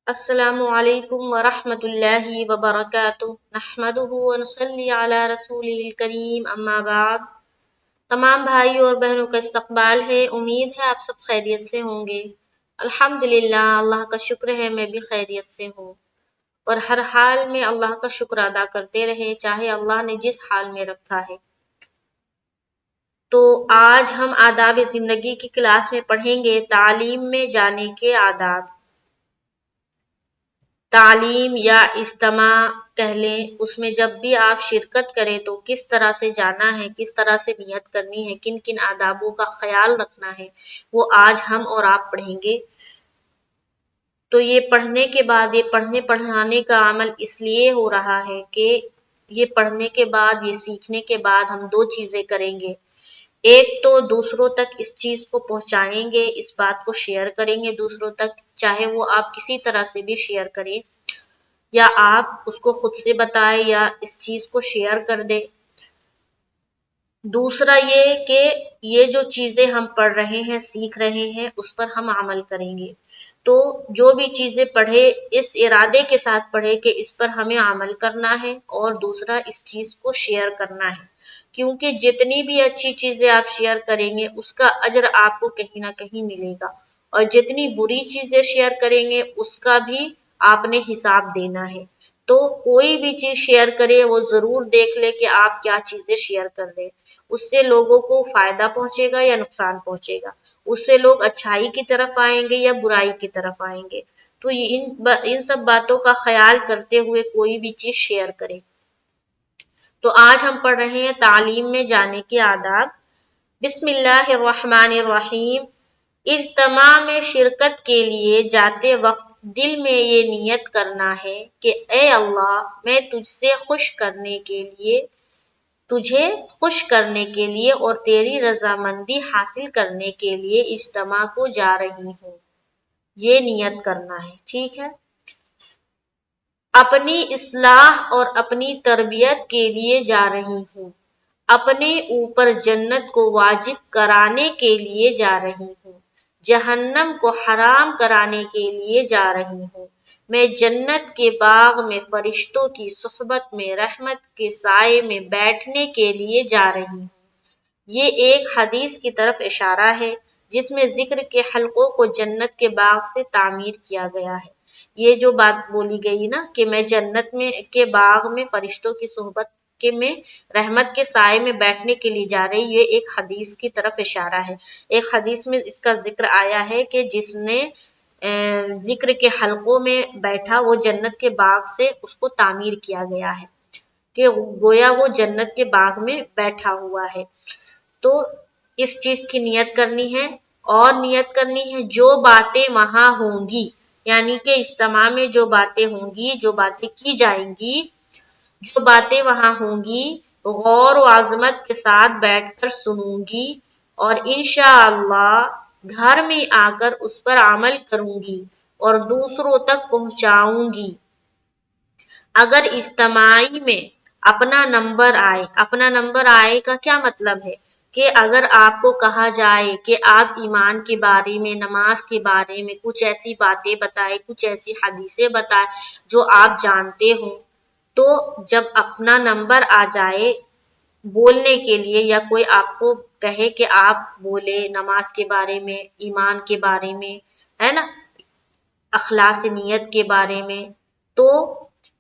السلام علیکم ورحمۃ اللہ وبرکاتہ نحمدہ ونصلی علی رسولہ الکریم اما بعد۔ تمام بھائی اور بہنوں کا استقبال ہے، امید ہے آپ سب خیریت سے ہوں گے۔ الحمدللہ، اللہ کا شکر ہے میں بھی خیریت سے ہوں، اور ہر حال میں اللہ کا شکر ادا کرتے رہے، چاہے اللہ نے جس حال میں رکھا ہے۔ تو آج ہم آداب زندگی کی کلاس میں پڑھیں گے تعلیم میں جانے کے آداب۔ تعلیم یا اجتماع کہہ لیں، اس میں جب بھی آپ شرکت کریں تو کس طرح سے جانا ہے، کس طرح سے نیت کرنی ہے، کن کن آدابوں کا خیال رکھنا ہے، وہ آج ہم اور آپ پڑھیں گے۔ تو یہ پڑھنے کے بعد، یہ پڑھنے پڑھانے کا عمل اس لیے ہو رہا ہے کہ یہ پڑھنے کے بعد، یہ سیکھنے کے بعد ہم دو چیزیں کریں گے۔ ایک تو دوسروں تک اس چیز کو پہنچائیں گے، اس بات کو شیئر کریں گے دوسروں تک، چاہے وہ آپ کسی طرح سے بھی شیئر کریں، یا آپ اس کو خود سے بتائیں یا اس چیز کو شیئر کر دیں۔ دوسرا یہ کہ یہ جو چیزیں ہم پڑھ رہے ہیں، سیکھ رہے ہیں، اس پر ہم عمل کریں گے۔ تو جو بھی چیزیں پڑھے اس ارادے کے ساتھ پڑھے کہ اس پر ہمیں عمل کرنا ہے، اور دوسرا اس چیز کو شیئر کرنا ہے، کیونکہ جتنی بھی اچھی چیزیں آپ شیئر کریں گے اس کا اجر آپ کو کہیں نہ کہیں ملے گا، اور جتنی بری چیزیں شیئر کریں گے اس کا بھی آپ نے حساب دینا ہے۔ تو کوئی بھی چیز شیئر کرے وہ ضرور دیکھ لے کہ آپ کیا چیزیں شیئر کر رہے، اس سے لوگوں کو فائدہ پہنچے گا یا نقصان پہنچے گا، اس سے لوگ اچھائی کی طرف آئیں گے یا برائی کی طرف آئیں گے۔ تو ان سب باتوں کا خیال کرتے ہوئے کوئی بھی چیز شیئر کریں۔ تو آج ہم پڑھ رہے ہیں تعلیم میں جانے کے آداب۔ بسم اللہ الرحمن الرحیم۔ اجتماع میں شرکت کے لیے جاتے وقت دل میں یہ نیت کرنا ہے کہ اے اللہ، میں تجھے خوش کرنے کے لیے اور تیری رضامندی حاصل کرنے کے لیے اجتماع کو جا رہی ہوں۔ یہ نیت کرنا ہے، ٹھیک ہے۔ اپنی اصلاح اور اپنی تربیت کے لیے جا رہی ہوں۔ اپنے اوپر جنت کو واجب کرانے کے لیے جا رہی ہوں، جہنم کو حرام کرانے کے لیے جا رہی ہوں۔ میں جنت کے باغ میں فرشتوں کی صحبت میں رحمت کے سائے میں بیٹھنے کے لیے جا رہی ہوں۔ یہ ایک حدیث کی طرف اشارہ ہے جس میں ذکر کے حلقوں کو جنت کے باغ سے تعمیر کیا گیا ہے۔ یہ جو بات بولی گئی نا کہ میں جنت کے باغ میں فرشتوں کی صحبت میں رحمت کے سائے میں بیٹھنے کے لیے جا رہی، یہ ایک حدیث کی طرف اشارہ ہے۔ ایک حدیث میں اس کا ذکر آیا ہے کہ جس نے ذکر کے حلقوں میں بیٹھا وہ جنت کے باغ سے اس کو تعمیر کیا گیا ہے، کہ گویا وہ جنت کے باغ میں بیٹھا ہوا ہے۔ تو اس چیز کی نیت کرنی ہے، اور نیت کرنی ہے جو باتیں وہاں ہوں گی، یعنی کہ اجتماع میں جو باتیں ہوں گی، جو باتیں کی جائیں گی، جو باتیں وہاں ہوں گی، غور و عظمت کے ساتھ بیٹھ کر سنوں گی، اور انشاءاللہ گھر میں آ کر اس پر عمل کروں گی اور دوسروں تک پہنچاؤں گی۔ اگر اجتماعی میں اپنا نمبر آئے کا کیا مطلب ہے کہ اگر آپ کو کہا جائے کہ آپ ایمان کے بارے میں، نماز کے بارے میں کچھ ایسی باتیں بتائیں، کچھ ایسی حدیثیں بتائیں جو آپ جانتے ہوں، تو جب اپنا نمبر آ جائے بولنے کے لیے، یا کوئی آپ کو کہے کہ آپ بولے نماز کے بارے میں، ایمان کے بارے میں، ہے نا، اخلاص نیت کے بارے میں، تو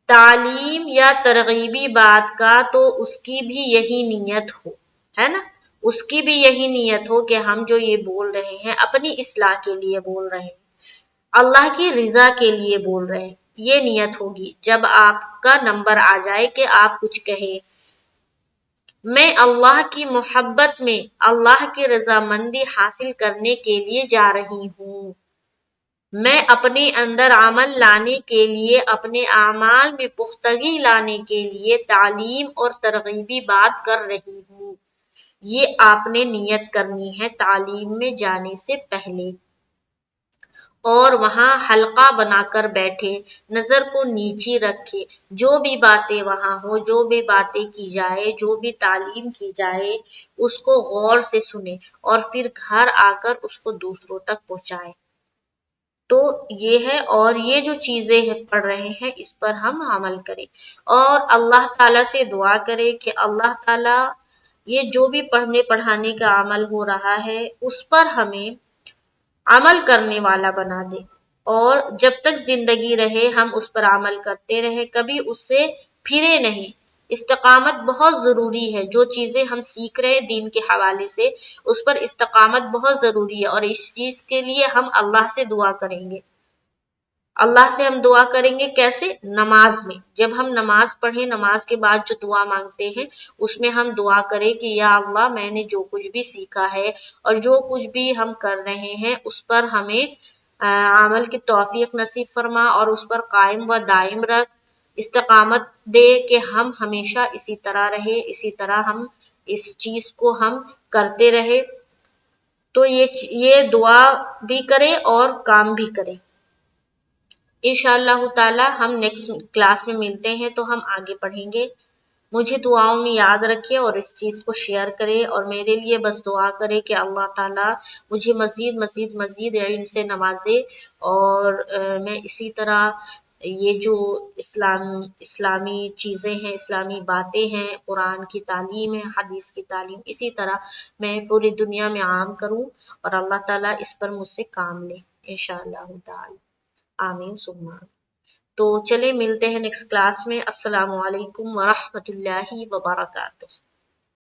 تعلیم یا ترغیبی بات کا تو اس کی بھی یہی نیت ہو، ہے نا، اس کی بھی یہی نیت ہو کہ ہم جو یہ بول رہے ہیں اپنی اصلاح کے لیے بول رہے ہیں، اللہ کی رضا کے لیے بول رہے ہیں، یہ نیت ہوگی جب آپ کا نمبر آ جائے کہ آپ کچھ کہیں۔ میں اللہ کی محبت میں اللہ کی رضامندی حاصل کرنے کے لیے جا رہی ہوں۔ میں اپنے اندر عمل لانے کے لیے، اپنے اعمال میں پختگی لانے کے لیے تعلیم اور ترغیبی بات کر رہی ہوں۔ یہ آپ نے نیت کرنی ہے تعلیم میں جانے سے پہلے، اور وہاں حلقہ بنا کر بیٹھے، نظر کو نیچی رکھے، جو بھی باتیں وہاں ہو، جو بھی باتیں کی جائے، جو بھی تعلیم کی جائے، اس کو غور سے سنے اور پھر گھر آ کر اس کو دوسروں تک پہنچائے۔ تو یہ ہے، اور یہ جو چیزیں پڑھ رہے ہیں اس پر ہم عمل کریں، اور اللہ تعالیٰ سے دعا کریں کہ اللہ تعالیٰ یہ جو بھی پڑھنے پڑھانے کا عمل ہو رہا ہے اس پر ہمیں عمل کرنے والا بنا دے، اور جب تک زندگی رہے ہم اس پر عمل کرتے رہے، کبھی اس سے پھرے نہیں۔ استقامت بہت ضروری ہے، جو چیزیں ہم سیکھ رہے ہیں دین کے حوالے سے اس پر استقامت بہت ضروری ہے، اور اس چیز کے لیے ہم اللہ سے دعا کریں گے۔ اللہ سے ہم دعا کریں گے کیسے؟ نماز میں، جب ہم نماز پڑھیں، نماز کے بعد جو دعا مانگتے ہیں اس میں ہم دعا کریں کہ یا اللہ میں نے جو کچھ بھی سیکھا ہے اور جو کچھ بھی ہم کر رہے ہیں اس پر ہمیں عمل کی توفیق نصیب فرما، اور اس پر قائم و دائم رکھ، استقامت دے کہ ہم ہمیشہ اسی طرح رہے، اسی طرح ہم اس چیز کو ہم کرتے رہے۔ تو یہ دعا بھی کرے اور کام بھی کرے۔ انشاءاللہ تعالی ہم نیکسٹ کلاس میں ملتے ہیں تو ہم آگے پڑھیں گے۔ مجھے دعاؤں میں یاد رکھے اور اس چیز کو شیئر کرے، اور میرے لیے بس دعا کرے کہ اللہ تعالی مجھے مزید مزید مزید علم سے نوازے، اور میں اسی طرح یہ جو اسلامی چیزیں ہیں، اسلامی باتیں ہیں، قرآن کی تعلیم ہے، حدیث کی تعلیم، اسی طرح میں پوری دنیا میں عام کروں، اور اللہ تعالیٰ اس پر مجھ سے کام لے انشاءاللہ تعالی۔ آمین ثم آمین۔ تو چلے ملتے ہیں نیکسٹ کلاس میں۔ السلام علیکم ورحمۃ اللہ وبرکاتہ۔